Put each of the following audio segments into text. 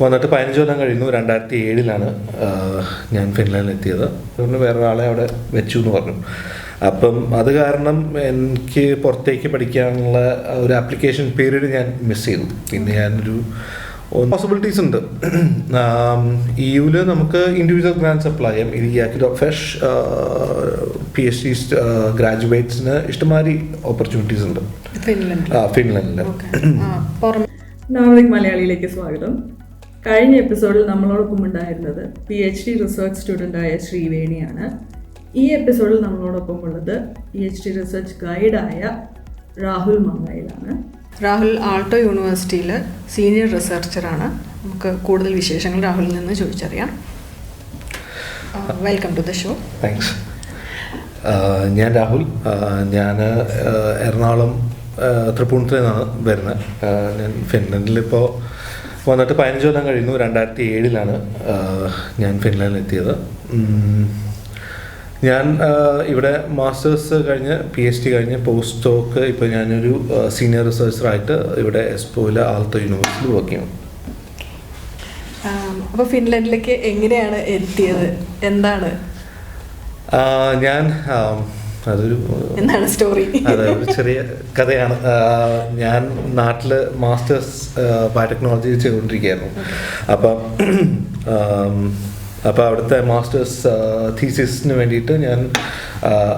വന്നിട്ട് 15 കൊല്ലം കഴിഞ്ഞു. 2007 ഞാൻ ഫിൻലാൻഡിലെത്തിയത്. അതുകൊണ്ട് വേറൊരാളെ അവിടെ വെച്ചു എന്ന് പറഞ്ഞു. അപ്പം അത് കാരണം എനിക്ക് പുറത്തേക്ക് പഠിക്കാനുള്ള ഒരു ആപ്ലിക്കേഷൻ പീരീഡ് ഞാൻ മിസ് ചെയ്തു. പിന്നെ ഞാനൊരു പോസിബിലിറ്റീസ് ഉണ്ട്. EU-ൽ നമുക്ക് ഇൻഡിവിജ്വൽ ഗ്രാൻഡ്സ് അപ്ലൈ ചെയ്യാം. ഈ ഫ്രഷ് PhD ഗ്രാജുവേറ്റ്സിന് ഇഷ്ടംമാതിരി ഓപ്പർച്യൂണിറ്റീസ് ഉണ്ട് ഫിൻലൻഡിൽ. നോർഡിക് മലയാളിയിലേക്ക് സ്വാഗതം. കഴിഞ്ഞ എപ്പിസോഡിൽ നമ്മളോടൊപ്പം ഉണ്ടായിരുന്നത് PhD റിസർച്ച് സ്റ്റുഡൻ്റായ ശ്രീവേണിയാണ്. ഈ എപ്പിസോഡിൽ നമ്മളോടൊപ്പം ഉള്ളത് PhD റിസർച്ച് ഗൈഡായ രാഹുൽ മങ്ങയിലാണ്. രാഹുൽ ആൾട്ടോ യൂണിവേഴ്സിറ്റിയിൽ സീനിയർ റിസർച്ചറാണ്. നമുക്ക് കൂടുതൽ വിശേഷങ്ങൾ രാഹുലിൽ നിന്ന് ചോദിച്ചറിയാം. Welcome to the show. Thanks. ഞാൻ രാഹുൽ. ഞാൻ എറണാകുളം തൃപ്പൂണിത്തുറയിൽ നിന്നാണ് വരുന്നത്. ഞാൻ ഫിൻലൻഡിലിപ്പോൾ വന്നിട്ട് 15 കൊല്ലം കഴിഞ്ഞു. 2007 ഞാൻ ഫിൻലാൻഡിലെത്തിയത്. ഞാൻ ഇവിടെ മാസ്റ്റേഴ്സ് കഴിഞ്ഞ് PhD കഴിഞ്ഞ് പോസ്റ്റ്ഡോക്ക് ഇപ്പോൾ ഞാനൊരു സീനിയർ റിസർച്ചറായിട്ട് ഇവിടെ എസ്പോയിലെ ആൾട്ടോ യൂണിവേഴ്സിറ്റിയിൽ വർക്ക് ചെയ്യണം. അപ്പോൾ ഫിൻലൻഡിലേക്ക് എങ്ങനെയാണ് എത്തിയത്? എന്താണ് ഞാൻ എന്താണ് സ്റ്റോറി? അതെ, ഒരു ചെറിയ കഥയാണ്. ഞാൻ നാട്ടിൽ മാസ്റ്റേഴ്സ് ബയോടെക്നോളജി ചെയ്തുകൊണ്ടിരിക്കുകയായിരുന്നു. അപ്പോൾ അവിടുത്തെ മാസ്റ്റേഴ്സ് തീസിസിന് വേണ്ടിയിട്ട് ഞാൻ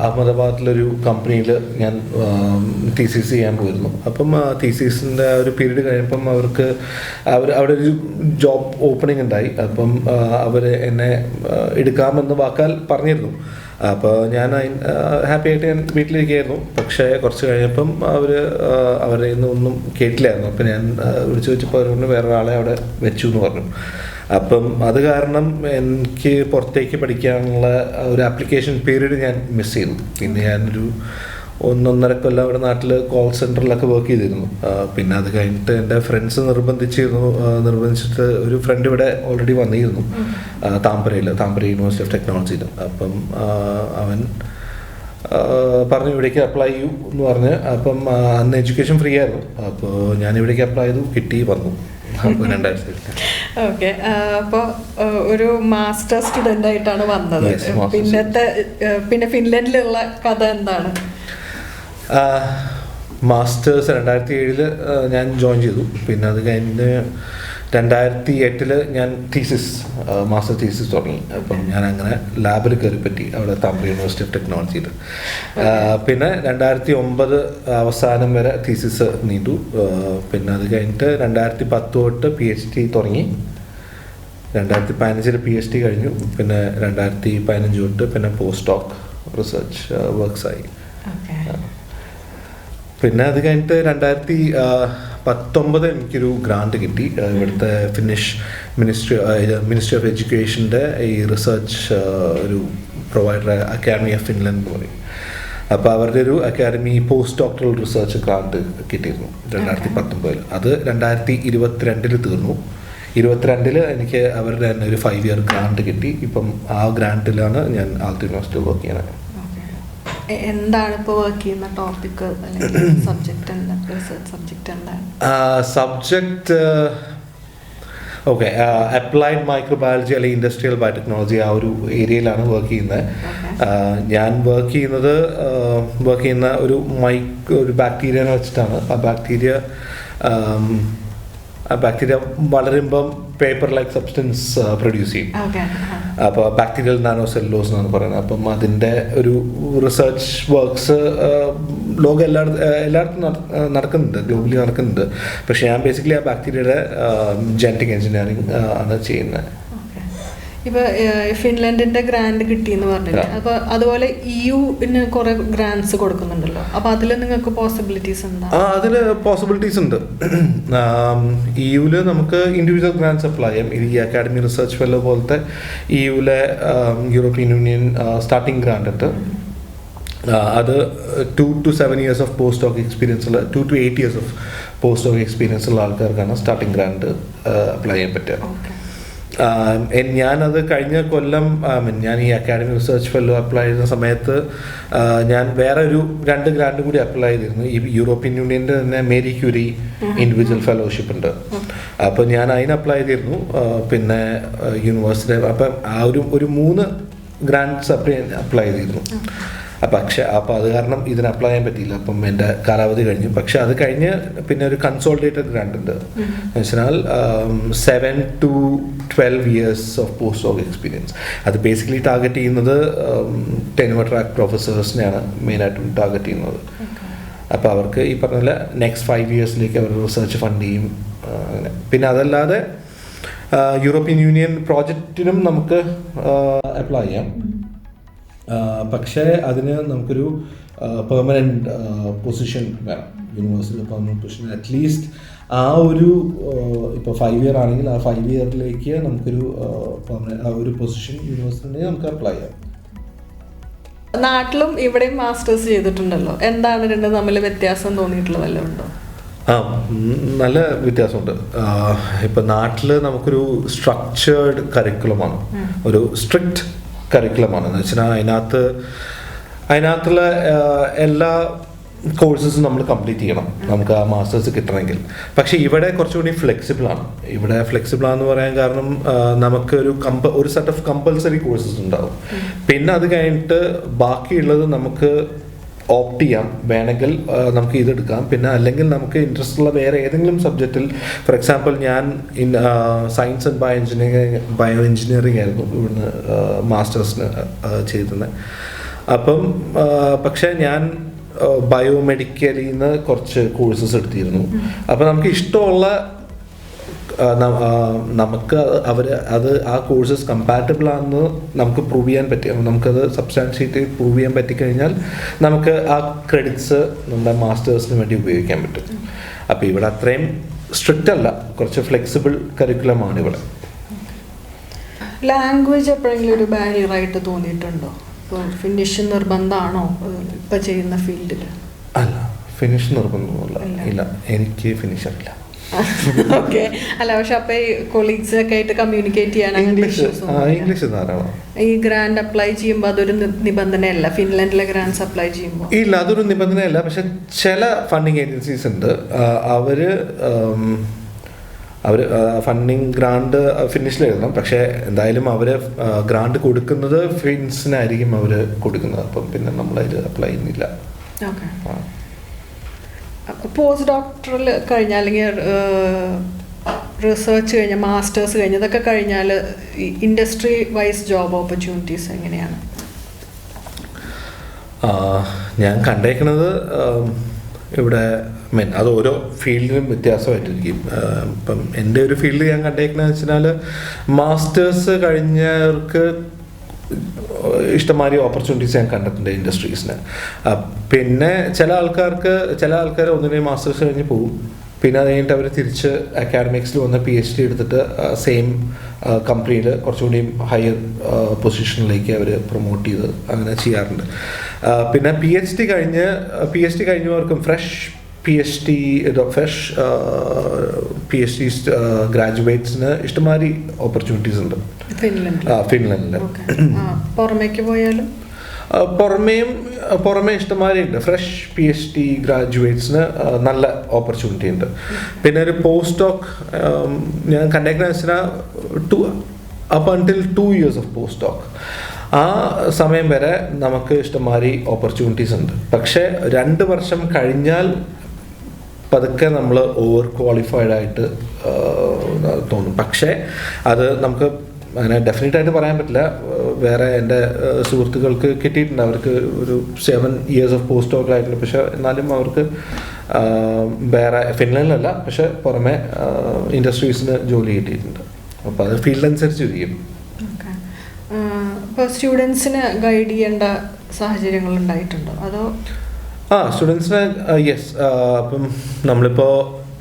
അഹമ്മദാബാദിലൊരു കമ്പനിയിൽ ഞാൻ തീസിസ് ചെയ്യാൻ പോയിരുന്നു. അപ്പം തീസിസിൻ്റെ ഒരു പീരീഡ് കഴിഞ്ഞപ്പം അവിടെ ഒരു ജോബ് ഓപ്പണിംഗ് ഉണ്ടായി. അപ്പം അവർ എന്നെ എടുക്കാമെന്ന് വാക്കാൽ പറഞ്ഞിരുന്നു. അപ്പോൾ ഞാൻ ഹാപ്പി ആയിട്ട് ഞാൻ വീട്ടിലിരിക്കുകയായിരുന്നു. പക്ഷേ കുറച്ച് കഴിഞ്ഞപ്പം അവരെ ഒന്നും കേട്ടില്ലായിരുന്നു. അപ്പം ഞാൻ വിളിച്ചു വെച്ചപ്പോൾ അവരോട് വേറൊരാളെ അവിടെ വെച്ചു എന്ന് പറഞ്ഞു. അപ്പം അത് കാരണം എനിക്ക് പുറത്തേക്ക് പഠിക്കാനുള്ള ഒരു ആപ്ലിക്കേഷൻ പീരീഡ് ഞാൻ മിസ് ചെയ്തു. പിന്നെ ഞാനൊരു 1.5 കൊല്ലം അവിടെ നാട്ടിൽ കോൾ സെൻറ്ററിലൊക്കെ വർക്ക് ചെയ്തിരുന്നു. പിന്നെ അത് കഴിഞ്ഞിട്ട് എൻ്റെ ഫ്രണ്ട്സ് നിർബന്ധിച്ചിട്ട് ഒരു ഫ്രണ്ട് ഇവിടെ ഓൾറെഡി വന്നിരുന്നു താമ്പര യൂണിവേഴ്സിറ്റി ഓഫ് ടെക്നോളജിയിൽ. അപ്പം അവൻ പറഞ്ഞു ഇവിടേക്ക് അപ്ലൈ ചെയ്യൂ എന്ന് പറഞ്ഞ്. അപ്പം അന്ന് എഡ്യൂക്കേഷൻ ഫ്രീ ആയിരുന്നു. അപ്പോൾ ഞാൻ ഇവിടേക്ക് അപ്ലൈ ചെയ്തു, കിട്ടി, വന്നു. അപ്പോൾ 2007. ഓക്കെ. അപ്പോൾ ഒരു മാസ്റ്റർ സ്റ്റുഡൻ്റ് ആയിട്ടാണ് വന്നത്. പിന്നെ ഫിൻലൻഡിലുള്ള കഥ എന്താണ്? മാസ്റ്റേഴ്സ് 2007 ഞാൻ ജോയിൻ ചെയ്തു. പിന്നെ അത് കഴിഞ്ഞ് 2008 ഞാൻ മാസ്റ്റർ തീസിസ് തുടങ്ങി. അപ്പം ഞാൻ അങ്ങനെ ലാബിൽ കയറി പറ്റി അവിടെ താമ്പര യൂണിവേഴ്സിറ്റി ഓഫ് ടെക്നോളജിയിൽ. പിന്നെ 2009 അവസാനം വരെ തീസിസ് നീണ്ടു. പിന്നെ അത് കഴിഞ്ഞിട്ട് 2010 തൊട്ട് PhD തുടങ്ങി. 2015 PhD കഴിഞ്ഞു. പിന്നെ 2015 തൊട്ട് പിന്നെ പോസ്റ്റ്ഡോc റിസർച്ച് വർക്ക്സായി. പിന്നെ അത് കഴിഞ്ഞിട്ട് 2019 എനിക്കൊരു ഗ്രാൻഡ് കിട്ടി. ഇവിടുത്തെ ഫിനിഷ് മിനിസ്ട്രി ഓഫ് എഡ്യൂക്കേഷൻ്റെ ഈ റിസർച്ച് ഒരു പ്രൊവൈഡർ അക്കാഡമി ഓഫ് ഫിൻലൻഡ് എന്ന് പറയും. അപ്പോൾ അവരുടെ ഒരു academy post doctoral research grand കിട്ടിയിരുന്നു 2019. അത് 2022 തീർന്നു. 2022 എനിക്ക് അവരുടെ തന്നെ ഒരു 5 ഇയർ ഗ്രാൻഡ് കിട്ടി. ഇപ്പം ആ ഗ്രാൻഡിലാണ് ഞാൻ ആൾട്ടോ യൂണിവേഴ്സിറ്റിയിൽ വർക്ക് ചെയ്യുന്നത്. എന്താണ് ഇപ്പോൾ വർക്ക് ചെയ്യുന്ന ടോപ്പിക്ക്, സബ്ജക്റ്റ് എന്താണ്? റിസർച്ച് സബ്ജക്റ്റ് എന്താണ്? സബ്ജക്റ്റ് അപ്ലൈഡ് മൈക്രോബയോളജി അല്ലെങ്കിൽ ഇൻഡസ്ട്രിയൽ ബയോടെക്നോളജി ആ ഒരു ഏരിയയിലാണ് വർക്ക് ചെയ്യുന്നത്. ഞാൻ വർക്ക് ചെയ്യുന്ന ഒരു ബാക്ടീരിയനെ വെച്ചിട്ടാണ്. ആ ബാക്ടീരിയ വളരുമ്പം പേപ്പർ ലൈക്ക് സബ്സ്റ്റൻസ് പ്രൊഡ്യൂസ് ചെയ്യും. അപ്പോൾ ബാക്ടീരിയൽ നാനോ സെല്ലുലോസ് എന്നാണ് പറയുന്നത്. അപ്പം അതിൻ്റെ ഒരു റിസർച്ച് വർക്ക്സ് ലോകം എല്ലായിടത്തും നടക്കുന്നുണ്ട്, ഗ്ലോബലി നടക്കുന്നുണ്ട്. പക്ഷേ ഞാൻ ബേസിക്കലി ആ ബാക്ടീരിയയുടെ ജനറ്റിക് എഞ്ചിനീയറിംഗ് ആണ് ചെയ്യുന്നത്. ഇപ്പോൾ ഫിൻലൻഡിൻ്റെ ഗ്രാൻഡ് കിട്ടിയെന്ന് പറഞ്ഞില്ല, അപ്പോൾ അതുപോലെ EU-ന് കുറേ ഗ്രാൻഡ്സ് കൊടുക്കുന്നുണ്ടല്ലോ. അപ്പോൾ അതിൽ നിങ്ങൾക്ക് പോസിബിലിറ്റീസ് എന്താ? അതിൽ പോസിബിലിറ്റീസ് ഉണ്ട്. EU-ൽ നമുക്ക് ഇൻഡിവിജ്വൽ ഗ്രാൻഡ്സ് അപ്ലൈ ചെയ്യാം. ഈ അക്കാഡമി റിസർച്ച് ഫെല്ലോ പോലത്തെ EU-ലെ യൂറോപ്യൻ യൂണിയൻ സ്റ്റാർട്ടിംഗ് ഗ്രാൻഡ് ഉണ്ട്. അത് 2 to 7 years ഓഫ് പോസ്റ്റ്ഡോc എക്സ്പീരിയൻസ് ഉള്ള 2 to 8 years ഓഫ് പോസ്റ്റ്ഡോc എക്സ്പീരിയൻസ് ഉള്ള ആൾക്കാർക്കാണ് സ്റ്റാർട്ടിംഗ് ഗ്രാൻഡ് അപ്ലൈ ചെയ്യാൻ പറ്റുക. ഞാനത് കഴിഞ്ഞ കൊല്ലം ഞാൻ ഈ അക്കാഡമിക് റിസർച്ച് ഫെല്ലോ അപ്ലൈ ചെയ്യുന്ന സമയത്ത് ഞാൻ വേറെ ഒരു 2 ഗ്രാൻഡ് കൂടി അപ്ലൈ ചെയ്തിരുന്നു. ഈ യൂറോപ്യൻ യൂണിയൻ്റെ തന്നെ മേരി ക്യൂരി ഇൻഡിവിജ്വൽ ഫെലോഷിപ്പ് ഉണ്ട്. അപ്പോൾ ഞാൻ അതിന് അപ്ലൈ ചെയ്തിരുന്നു. പിന്നെ യൂണിവേഴ്സിറ്റി അപ്പം ആ ഒരു 3 ഗ്രാൻഡ്സ് അപ്ലൈ ചെയ്തിരുന്നു. അപ്പോൾ അത് കാരണം ഇതിന് അപ്ലൈ ചെയ്യാൻ പറ്റിയില്ല. അപ്പം എൻ്റെ കാലാവധി കഴിഞ്ഞു. പക്ഷെ അത് കഴിഞ്ഞ് പിന്നെ ഒരു കൺസോളിഡേറ്റഡ് ഗ്രാൻഡ് ഉണ്ട് എന്ന് വെച്ചാൽ 7 to 12 years of post doc experience. അത് ബേസിക്കലി ടാർഗറ്റ് ചെയ്യുന്നത് ടെനുവർ ട്രാക്ക് പ്രൊഫസേഴ്സിനെയാണ് മെയിനായിട്ടും ടാർഗറ്റ് ചെയ്യുന്നത്. അപ്പോൾ അവർക്ക് ഈ പറഞ്ഞ പോലെ നെക്സ്റ്റ് 5 yearsലേക്ക് അവർ റിസർച്ച് ഫണ്ട് ചെയ്യും. അങ്ങനെ പിന്നെ അതല്ലാതെ യൂറോപ്യൻ യൂണിയൻ പ്രോജക്റ്റിനും നമുക്ക് അപ്ലൈ ചെയ്യാം. പക്ഷേ അതിന് നമുക്കൊരു പെർമനൻറ്റ് പൊസിഷൻ വേണം. യൂണിവേഴ്സിറ്റിയിൽ പെർമനൻറ്റ് പൊസിഷൻ അറ്റ്ലീസ്റ്റ് ആ ഒരു ഇപ്പോൾ 5 year ആണെങ്കിൽ ആ 5 yearലേക്ക് നമുക്കൊരു പെർമനൻറ്റ് ഒരു പൊസിഷൻ യൂണിവേഴ്സിറ്റിയിൽ നമുക്ക് അപ്ലൈ ചെയ്യാം. നാട്ടിലും ഇവിടെയും മാസ്റ്റേഴ്സ് ചെയ്തിട്ടുണ്ടല്ലോ, എന്താണ് രണ്ടും തമ്മിൽ വ്യത്യാസം തോന്നിയിട്ടുള്ള വല്ലതും ഉണ്ടോ? നല്ല വ്യത്യാസമുണ്ട്. ഇപ്പം നാട്ടിൽ നമുക്കൊരു സ്ട്രക്ചേർഡ് കരിക്കുലമാണ്, ഒരു സ്ട്രിക്റ്റ് കരിക്കുലമാണ്. എന്ന് വെച്ചാൽ അതിനകത്തുള്ള എല്ലാ കോഴ്സസും നമ്മൾ കംപ്ലീറ്റ് ചെയ്യണം നമുക്ക് ആ മാസ്റ്റേഴ്സ് കിട്ടണമെങ്കിൽ. പക്ഷേ ഇവിടെ കുറച്ചുകൂടി ഫ്ലെക്സിബിളാണ്. ഇവിടെ ഫ്ലെക്സിബിളാണെന്ന് പറയാൻ കാരണം നമുക്ക് ഒരു സെറ്റ് ഓഫ് കമ്പൽസറി കോഴ്സസ് ഉണ്ടാവും. പിന്നെ അത് കഴിഞ്ഞിട്ട് ബാക്കിയുള്ളത് നമുക്ക് ഓപ്റ്റ് ചെയ്യാം. വേണമെങ്കിൽ നമുക്ക് ഇതെടുക്കാം. പിന്നെ അല്ലെങ്കിൽ നമുക്ക് ഇൻട്രസ്റ്റ് ഉള്ള വേറെ ഏതെങ്കിലും സബ്ജക്റ്റിൽ, ഫോർ എക്സാമ്പിൾ ഞാൻ സയൻസ് ആൻഡ് ബയോ എഞ്ചിനീയറിംഗ് ആയിരുന്നു ഇവിടുന്ന് മാസ്റ്റേഴ്സിന് ചെയ്തിരുന്നത്. അപ്പം പക്ഷേ ഞാൻ ബയോമെഡിക്കലിൽ നിന്ന് കുറച്ച് കോഴ്സസ് എടുത്തിരുന്നു. അപ്പോൾ നമുക്ക് ഇഷ്ടമുള്ള നമുക്ക് ആ കോഴ്സസ് കമ്പാറ്റബിൾ ആണെന്ന് നമുക്ക് പ്രൂവ് ചെയ്യാൻ പറ്റി. നമുക്കത് സബ്സ്റ്റാൻഷിയേറ്റ് പ്രൂവ് ചെയ്യാൻ പറ്റിക്കഴിഞ്ഞാൽ നമുക്ക് ആ ക്രെഡിറ്റ്സ് നമ്മുടെ മാസ്റ്റേഴ്സിന് വേണ്ടി ഉപയോഗിക്കാൻ പറ്റും. അപ്പോൾ ഇവിടെ അത്രയും സ്ട്രിക്റ്റ് അല്ല, കുറച്ച് ഫ്ലെക്സിബിൾ കരിക്കുലമാണ് ഇവിടെ. ലാംഗ്വേജ് എപ്പോഴെങ്കിലും ഒരു ബാരിയർ ആയിട്ട് തോന്നിയിട്ടുണ്ടോ? ഇപ്പോൾ ഫിനിഷ് നിർബന്ധമാണോ ഇപ്പം ചെയ്യുന്ന ഫീൽഡിൽ? അല്ല, ഫിനിഷ് നിർബന്ധമൊന്നുമില്ല. ഇല്ല, എനിക്ക് ഫിനിഷ് അറിയില്ല. ഓക്കെ. അല്ല, പക്ഷെ അപ്പൊ ഈ കൊളീഗ്സ് ഒക്കെ ആയിട്ട് കമ്മ്യൂണിക്കേറ്റ് ചെയ്യാൻ ഇംഗ്ലീഷ് ധാരാളം. ഈ ഗ്രാൻഡ് അപ്ലൈ ചെയ്യുമ്പോൾ അതൊരു നിബന്ധനയല്ല? ഫിൻലൻഡിലെ ഗ്രാൻഡ്സ് അപ്ലൈ ചെയ്യുമ്പോൾ ഇല്ല, അതൊരു നിബന്ധനയല്ല. പക്ഷെ ചില ഫണ്ടിങ് ഏജൻസീസ് ഉണ്ട്, അവര് ഫണ്ടിങ് ഗ്രാൻഡ് ഫിനിഷിൽ എഴുതണം. പക്ഷെ എന്തായാലും അവര് ഗ്രാൻഡ് കൊടുക്കുന്നത് ഫിൻസിനായിരിക്കും അവര് കൊടുക്കുന്നത്. അപ്പം പിന്നെ നമ്മളതിൽ അപ്ലൈ ചെയ്യുന്നില്ല. ഓക്കെ. പോസ്റ്റ് ഡോക്ടറൽ കഴിഞ്ഞാൽ അല്ലെങ്കിൽ റിസർച്ച് കഴിഞ്ഞാൽ മാസ്റ്റേഴ്സ് കഴിഞ്ഞ് ഇതൊക്കെ കഴിഞ്ഞാൽ ഇൻഡസ്ട്രി വൈസ് ജോബ് ഓപ്പർച്യൂണിറ്റീസ് എങ്ങനെയാണ്? ഞാൻ കണ്ടേക്കുന്നത് ഇവിടെ അത് ഓരോ ഫീൽഡിനും വ്യത്യാസമായിട്ടിരിക്കും. ഇപ്പം എൻ്റെ ഒരു ഫീൽഡ് ഞാൻ കണ്ടേക്കുന്നതെന്ന് വെച്ചാൽ മാസ്റ്റേഴ്സ് കഴിഞ്ഞവർക്ക് ഇഷ്ടംമാതിരി ഓപ്പർച്യൂണിറ്റീസ് ഞാൻ കണ്ടിട്ടുണ്ട് ഇൻഡസ്ട്രീസിന്. പിന്നെ ചില ആൾക്കാർ ഒന്നിനെയും മാസ്റ്റേഴ്സ് കഴിഞ്ഞ് പോകും. പിന്നെ അത് കഴിഞ്ഞിട്ട് അവർ തിരിച്ച് അക്കാഡമിക്സിൽ വന്ന് PhD എടുത്തിട്ട് സെയിം കമ്പനിയിൽ കുറച്ചുകൂടി ഹയർ പൊസിഷനിലേക്ക് അവർ പ്രൊമോട്ട് ചെയ്ത് അങ്ങനെ ചെയ്യാറുണ്ട്. പിന്നെ PhD കഴിഞ്ഞവർക്കും ഫ്രഷ് PhD ഗ്രാജുവേറ്റ്സിന് ഇഷ്ടംമാതിരി ഓപ്പർച്യൂണിറ്റീസ് ഉണ്ട് ഫിൻലൻഡിൽ. പുറമേ ഇഷ്ടംമാതിരി ഉണ്ട്. ഫ്രഷ് PhD ഗ്രാജുവേറ്റ്സിന് നല്ല ഓപ്പർച്യൂണിറ്റി ഉണ്ട്. പിന്നെ ഒരു പോസ്റ്റ് ഡോക് ഞാൻ കണ്ടേക്കുന്ന വെച്ചാൽ up until 2 years of post doc, ആ സമയം വരെ നമുക്ക് ഇഷ്ടംമാതിരി ഓപ്പർച്യൂണിറ്റീസ് ഉണ്ട്. പക്ഷേ 2 വർഷം കഴിഞ്ഞാൽ പതുക്കെ നമ്മൾ ഓവർ ക്വാളിഫൈഡ് ആയിട്ട് തോന്നും. പക്ഷേ അത് നമുക്ക് അങ്ങനെ ഡെഫിനറ്റായിട്ട് പറയാൻ പറ്റില്ല. വേറെ എൻ്റെ സുഹൃത്തുക്കൾക്ക് കിട്ടിയിട്ടുണ്ട്, അവർക്ക് ഒരു 7 years ഓഫ് പോസ്റ്റ് ഡോക് ആയിട്ടുണ്ട്. പക്ഷെ എന്നാലും അവർക്ക് വേറെ ഫിൻലൻഡിലല്ല, പക്ഷെ പുറമെ ഇൻഡസ്ട്രീസിന് ജോലി കിട്ടിയിട്ടുണ്ട്. അപ്പോൾ അത് ഫീൽഡ് അനുസരിച്ച് ഇരിക്കും. ഇപ്പോൾ സ്റ്റുഡൻസിന് ഗൈഡ് ചെയ്യേണ്ട സാഹചര്യങ്ങൾ ഉണ്ടായിട്ടുണ്ടോ? അതോ സ്റ്റുഡൻസിന് യെസ്. അപ്പം നമ്മളിപ്പോൾ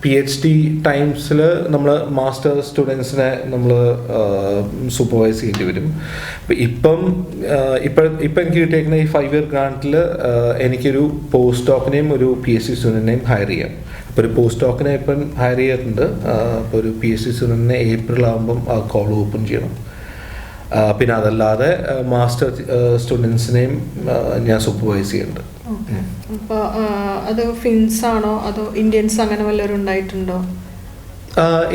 PhD ടൈംസിൽ നമ്മൾ മാസ്റ്റർ സ്റ്റുഡൻസിനെ നമ്മൾ സൂപ്പർവൈസ് ചെയ്യേണ്ടി വരും. ഇപ്പം എനിക്ക് കിട്ടിയേക്കുന്ന ഈ 5 year ഗ്രാൻറ്റിൽ എനിക്കൊരു പോസ്റ്റ് ഡോക്കിനെയും ഒരു PhD സ്റ്റുഡൻറ്റിനെയും ഹയർ ചെയ്യാം. അപ്പോൾ ഒരു പോസ്റ്റ് ഡോക്കിനെ ഇപ്പം ഹയർ ചെയ്തിട്ടുണ്ട്. അപ്പോൾ ഒരു PhD സ്റ്റുഡൻറ്റിനെ ഏപ്രിൽ ആകുമ്പം ആ കോൾ ഓപ്പൺ ചെയ്യണം. പിന്നെ അതല്ലാതെ മാസ്റ്റർ സ്റ്റുഡൻസിനെയും ഞാൻ സൂപ്പർവൈസ് ചെയ്യുന്നുണ്ട്. അപ്പോൾ അത് ഫിൻസ് ആണോ അതോ ഇന്ത്യൻസ് അങ്ങനെ വല്ലവരും ഉണ്ടായിട്ടുണ്ടോ?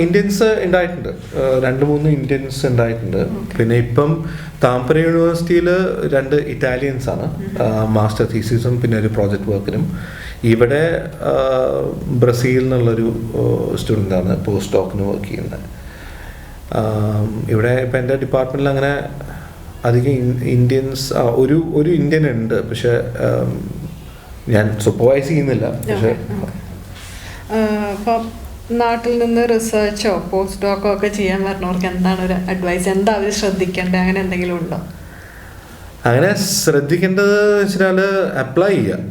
ഇന്ത്യൻസ് ഉണ്ടായിട്ടുണ്ട്, 2-3 ഇന്ത്യൻസ് ഉണ്ടായിട്ടുണ്ട്. പിന്നെ ഇപ്പം താമ്പര യൂണിവേഴ്സിറ്റിയിൽ 2 ഇറ്റാലിയൻസ് ആണ് മാസ്റ്റർ തീസിസും പിന്നെ ഒരു പ്രോജക്റ്റ് വർക്കിനും. ഇവിടെ ബ്രസീലിൽ നിന്നുള്ളൊരു സ്റ്റുഡൻ്റാണ് പോസ്റ്റ് ഡോക്കിന് വർക്ക് ചെയ്യുന്നത്. ഇവിടെ ഇപ്പം എൻ്റെ ഡിപ്പാർട്ട്മെൻറ്റിൽ അങ്ങനെ അധികം ഇന്ത്യൻസ് ഒരു ഇന്ത്യൻ ഉണ്ട്, പക്ഷെ ഞാൻ സൂപ്പർവൈസ് ചെയ്യുന്നില്ല. പക്ഷേ അപ്പോൾ നാട്ടിൽ നിന്ന് റിസർച്ചോ പോസ്റ്റ് ഡോക്കോ ഒക്കെ ചെയ്യാൻ പറഞ്ഞവർക്ക് എന്താണ് ഒരു അഡ്വൈസ്? എന്താ അവർ ശ്രദ്ധിക്കേണ്ടത്? അങ്ങനെ എന്തെങ്കിലും ഉണ്ടോ? അങ്ങനെ ശ്രദ്ധിക്കേണ്ടത് വെച്ചാൽ അപ്ലൈ ചെയ്യുക.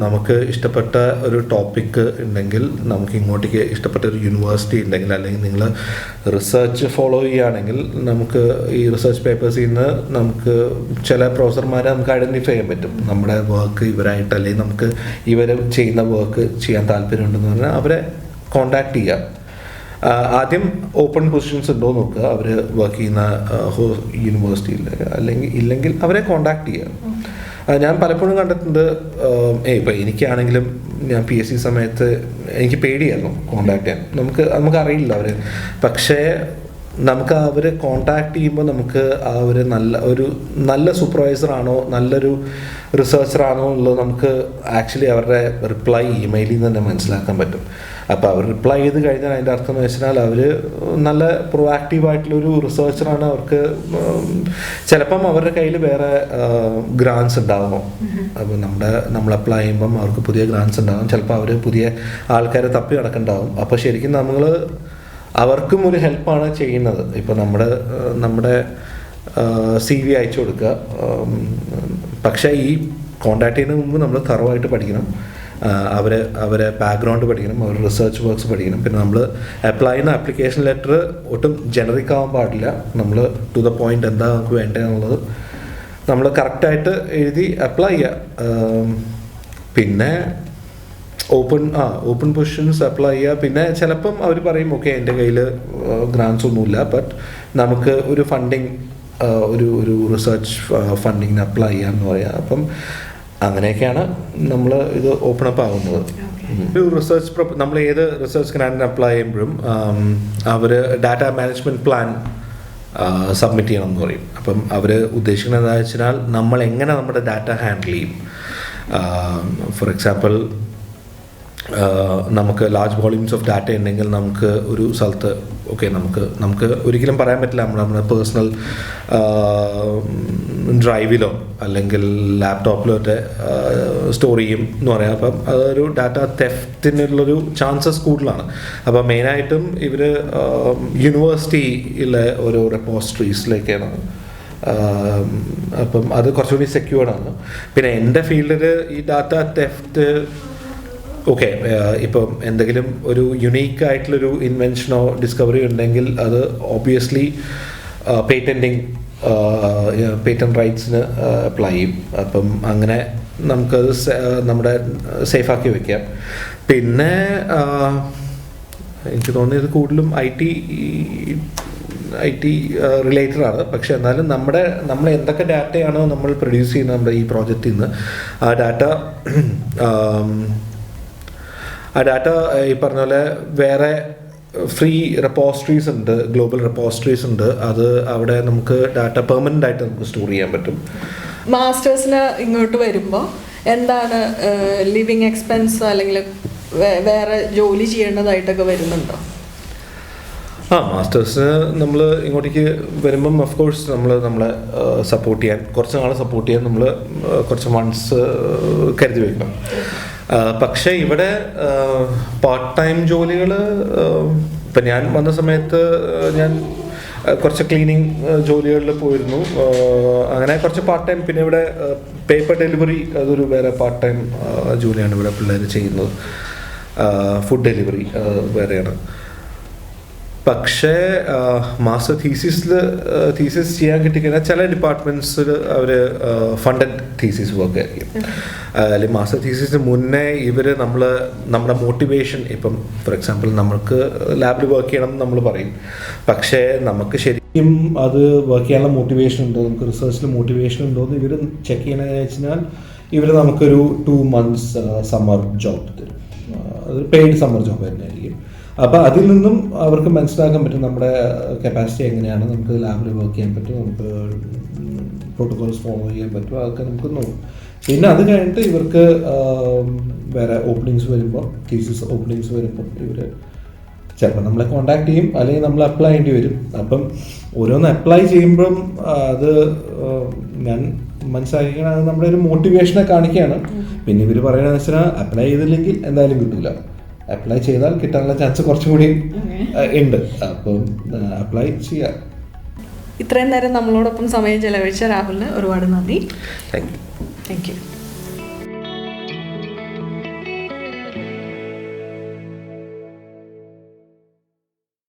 നമുക്ക് ഇഷ്ടപ്പെട്ട ഒരു ടോപ്പിക്ക് ഉണ്ടെങ്കിൽ, നമുക്ക് ഇങ്ങോട്ടേക്ക് ഇഷ്ടപ്പെട്ട ഒരു യൂണിവേഴ്സിറ്റി ഉണ്ടെങ്കിൽ, അല്ലെങ്കിൽ നിങ്ങൾ റിസർച്ച് ഫോളോ ചെയ്യുകയാണെങ്കിൽ നമുക്ക് ഈ റിസർച്ച് പേപ്പേഴ്സിൽ നിന്ന് നമുക്ക് ചില പ്രൊഫസർമാരെ നമുക്ക് ഐഡൻറ്റിഫൈ ചെയ്യാൻ പറ്റും. നമ്മുടെ വർക്ക് ഇവരായിട്ട്, അല്ലെങ്കിൽ നമുക്ക് ഇവർ ചെയ്യുന്ന വർക്ക് ചെയ്യാൻ താല്പര്യമുണ്ടെന്ന് പറഞ്ഞാൽ അവരെ കോണ്ടാക്ട് ചെയ്യുക. ആദ്യം ഓപ്പൺ പൊസിഷൻസ് ഉണ്ടോ നോക്കുക, അവർ വർക്ക് ചെയ്യുന്ന യൂണിവേഴ്സിറ്റിയിൽ. ഇല്ലെങ്കിൽ അവരെ കോണ്ടാക്ട് ചെയ്യുക. ഞാൻ പലപ്പോഴും കണ്ടിട്ടുണ്ട്, ഇപ്പം എനിക്കാണെങ്കിലും ഞാൻ PhD സമയത്ത് എനിക്ക് പേടിയായിരുന്നു കോണ്ടാക്ട് ചെയ്യാൻ. നമുക്കറിയില്ല അവർ, പക്ഷേ നമുക്ക് അവരെ കോണ്ടാക്ട് ചെയ്യുമ്പോൾ നമുക്ക് നല്ല സൂപ്പർവൈസറാണോ നല്ലൊരു റിസർച്ചറാണോ എന്നുള്ളത് നമുക്ക് ആക്ച്വലി അവരുടെ റിപ്ലൈ ഇമെയിലിൽ നിന്ന് തന്നെ മനസ്സിലാക്കാൻ പറ്റും. അപ്പോൾ അവർ റിപ്ലൈ ചെയ്ത് കഴിഞ്ഞാൽ അതിൻ്റെ അർത്ഥം എന്ന് വെച്ചാൽ അവർ നല്ല പ്രൊആക്റ്റീവായിട്ടുള്ളൊരു റിസർച്ചറാണ്. അവർക്ക് ചിലപ്പം അവരുടെ കയ്യിൽ വേറെ ഗ്രാൻസ് ഉണ്ടാകും. അപ്പോൾ നമ്മൾ അപ്ലൈ ചെയ്യുമ്പം അവർക്ക് പുതിയ ഗ്രാൻസ് ഉണ്ടാകും. ചിലപ്പോൾ അവർ പുതിയ ആൾക്കാരെ തപ്പി നടക്കുന്നുണ്ടാവും. അപ്പോൾ ശരിക്കും നമ്മൾ അവർക്കും ഒരു ഹെൽപ്പാണ് ചെയ്യുന്നത്. ഇപ്പോൾ നമ്മുടെ CV അയച്ചു കൊടുക്കുക. പക്ഷേ ഈ കോണ്ടാക്ട് ചെയ്യുന്നതിന് മുമ്പ് നമ്മൾ തറവായിട്ട് പഠിക്കണം. അവരെ ബാക്ക്ഗ്രൗണ്ട് പഠിക്കണം, അവരുടെ റിസർച്ച് വർക്ക്സ് പഠിക്കണം. പിന്നെ നമ്മൾ അപ്ലൈ ചെയ്യുന്ന ആപ്ലിക്കേഷൻ ലെറ്റർ ഒട്ടും ജനറിക് ആവാൻ പാടില്ല. നമ്മൾ ടു ദ പോയിന്റ് എന്താ നമുക്ക് വേണ്ടതെന്നുള്ളത് നമ്മൾ കറക്റ്റായിട്ട് എഴുതി അപ്ലൈ ചെയ്യുക. പിന്നെ ഓപ്പൺ പൊസിഷൻസ് അപ്ലൈ ചെയ്യുക. പിന്നെ ചിലപ്പം അവർ പറയും ഓക്കെ എൻ്റെ കയ്യിൽ ഗ്രാൻസ് ഒന്നുമില്ല, ബട്ട് നമുക്ക് ഒരു ഫണ്ടിങ് ഒരു റിസർച്ച് ഫണ്ടിങ്ങിന് അപ്ലൈ ചെയ്യാമെന്ന് പറയാം. അപ്പം അങ്ങനെയൊക്കെയാണ് നമ്മൾ ഇത് ഓപ്പൺ അപ്പ് ആവുന്നത്. ഒരു നമ്മൾ ഏത് റിസർച്ച് ഗ്രാൻഡിന് അപ്ലൈ ചെയ്യുമ്പോഴും അവർ ഡാറ്റ മാനേജ്മെൻറ്റ് പ്ലാൻ സബ്മിറ്റ് ചെയ്യണം എന്ന് പറയും. അപ്പം അവർ ഉദ്ദേശിക്കുന്നത് എന്താണെന്ന് വെച്ചാൽ നമ്മൾ എങ്ങനെ നമ്മുടെ ഡാറ്റ ഹാൻഡിൽ ചെയ്യും. ഫോർ എക്സാമ്പിൾ, നമുക്ക് ലാർജ് വോള്യൂംസ് ഓഫ് ഡാറ്റ ഉണ്ടെങ്കിൽ നമുക്ക് ഒരു സ്ഥലത്ത് നമുക്ക് ഒരിക്കലും പറയാൻ പറ്റില്ല നമ്മുടെ പേഴ്സണൽ ഡ്രൈവിലോ അല്ലെങ്കിൽ ലാപ്ടോപ്പിലോ ഒക്കെ സ്റ്റോർ ചെയ്യും എന്ന് പറയാം. അപ്പം അതൊരു ഡാറ്റ തെഫ്റ്റിനുള്ളൊരു ചാൻസസ് കൂടുതലാണ്. അപ്പം മെയിനായിട്ടും ഇവർ യൂണിവേഴ്സിറ്റിയിലെ ഓരോ റെപ്പോസിറ്ററീസിലേക്കാണ്. അപ്പം അത് കുറച്ചുകൂടി സെക്യൂർഡാണ്. പിന്നെ എൻ്റെ ഫീൽഡിൽ ഈ ഡാറ്റ തെഫ്റ്റ് ഇപ്പം എന്തെങ്കിലും ഒരു യുണീക്ക് ആയിട്ടുള്ളൊരു ഇൻവെൻഷനോ ഡിസ്കവറി ഉണ്ടെങ്കിൽ അത് ഓബ്വിയസ്ലി പേറ്റന്റ് റൈറ്റ്സിന് അപ്ലൈ ചെയ്യും. അപ്പം അങ്ങനെ നമുക്കത് നമ്മുടെ സേഫാക്കി വയ്ക്കാം. പിന്നെ എനിക്ക് തോന്നിയത് കൂടുതലും IT റിലേറ്റഡ് ആണ്. പക്ഷെ എന്നാലും നമ്മൾ എന്തൊക്കെ ഡാറ്റയാണോ നമ്മൾ പ്രൊഡ്യൂസ് ചെയ്യുന്നത് നമ്മുടെ ഈ പ്രോജക്റ്റിൽ നിന്ന്, ആ ഡാറ്റ ഈ പറഞ്ഞ പോലെ വേറെ ഫ്രീ റെപ്പോസിറ്ററീസ് ഉണ്ട്, ഗ്ലോബൽ റെപ്പോസിറ്ററീസ് ഉണ്ട്. അത് അവിടെ നമുക്ക് ഡാറ്റ പെർമനൻ്റ് ആയിട്ട് നമുക്ക് സ്റ്റോർ ചെയ്യാൻ പറ്റും. മാസ്റ്റേഴ്സിന് ഇങ്ങോട്ട് വരുമ്പോൾ എന്താണ് ലിവിങ് എക്സ്പെൻസ് അല്ലെങ്കിൽ വേറെ ജോലി ചെയ്യേണ്ടതായിട്ടൊക്കെ വരുന്നുണ്ടോ? മാസ്റ്റേഴ്സിന് നമ്മൾ ഇങ്ങോട്ടേക്ക് വരുമ്പം ഓഫ് കോഴ്സ് നമ്മളെ സപ്പോർട്ട് ചെയ്യാൻ, കുറച്ച് നാളെ സപ്പോർട്ട് ചെയ്യാൻ നമ്മൾ കുറച്ച് മന്ത്സ് കരുതി വയ്ക്കണം. പക്ഷേ ഇവിടെ പാർട്ട് ടൈം ജോലികൾ, ഇപ്പം ഞാൻ വന്ന സമയത്ത് ഞാൻ കുറച്ച് ക്ലീനിങ് ജോലികളിൽ പോയിരുന്നു. അങ്ങനെ കുറച്ച് പാർട്ട് ടൈം. പിന്നെ ഇവിടെ പേപ്പർ ഡെലിവറി, അതൊരു വേറെ പാർട്ട് ടൈം ജോലിയാണ് ഇവിടെ പിള്ളേർ ചെയ്യുന്നത്. ഫുഡ് ഡെലിവറി വേറെയാണ്. പക്ഷേ മാസ്റ്റർ തീസിസ് ചെയ്യാൻ കിട്ടിക്കഴിഞ്ഞാൽ ചില ഡിപ്പാർട്ട്മെൻറ്റ്സിൽ അവർ ഫണ്ടഡ് തീസിസ് വർക്ക് ആയിരിക്കും. അല്ലെങ്കിൽ മാസ്റ്റർ തീസിസിന് മുന്നേ ഇവർ നമ്മുടെ മോട്ടിവേഷൻ, ഇപ്പം ഫോർ എക്സാമ്പിൾ നമ്മൾക്ക് ലാബിൽ വർക്ക് ചെയ്യണം എന്ന് നമ്മൾ പറയും, പക്ഷേ നമുക്ക് ശരിക്കും അത് വർക്ക് ചെയ്യാനുള്ള മോട്ടിവേഷൻ ഉണ്ടോ, നമുക്ക് റിസർച്ചിൽ മോട്ടിവേഷൻ ഉണ്ടോ എന്ന് ഇവർ ചെക്ക് ചെയ്യണമെന്ന് വെച്ചാൽ ഇവർ നമുക്കൊരു 2 months സമ്മർ ജോബ് തരും. അതൊരു പെയ്ഡ് സമ്മർ ജോബ് തന്നെയായിരിക്കും. അപ്പോൾ അതിൽ നിന്നും അവർക്ക് മനസ്സിലാക്കാൻ പറ്റും നമ്മുടെ കപ്പാസിറ്റി എങ്ങനെയാണ്, നമുക്ക് ലാബിൽ വർക്ക് ചെയ്യാൻ പറ്റും, നമുക്ക് പ്രോട്ടോകോൾസ് ഫോളോ ചെയ്യാൻ പറ്റും, അതൊക്കെ നമുക്ക് നോക്കും. പിന്നെ അത് കഴിഞ്ഞിട്ട് ഇവർക്ക് വേറെ ഓപ്പണിങ്സ് വരുമ്പോൾ, തീസിസ് ഓപ്പണിങ്സ് വരുമ്പോൾ ഇവർ ചിലപ്പോൾ നമ്മളെ കോൺടാക്ട് ചെയ്യും, അല്ലെങ്കിൽ നമ്മൾ അപ്ലൈ ചെയ്യേണ്ടി വരും. അപ്പം ഓരോന്ന് അപ്ലൈ ചെയ്യുമ്പം അത് ഞാൻ മനസ്സിലാക്കിയാണ് അത് നമ്മുടെ ഒരു മോട്ടിവേഷനെ കാണിക്കുകയാണ്. പിന്നെ ഇവർ പറയുന്നത് വെച്ചാൽ അപ്ലൈ ചെയ്തില്ലെങ്കിൽ എന്തായാലും കിട്ടില്ല, അപ്ലൈ ചെയ്താൽ കിട്ടാനുള്ള ചാൻസ് കുറച്ചും കൂടി ഉണ്ട്. അപ്പം അപ്ലൈ ചെയ്യാം. ഇത്രയും നേരം നമ്മളോടൊപ്പം സമയം ചെലവഴിച്ച രാഹുലിന് ഒരുപാട് നന്ദി. Thank you. Thank you.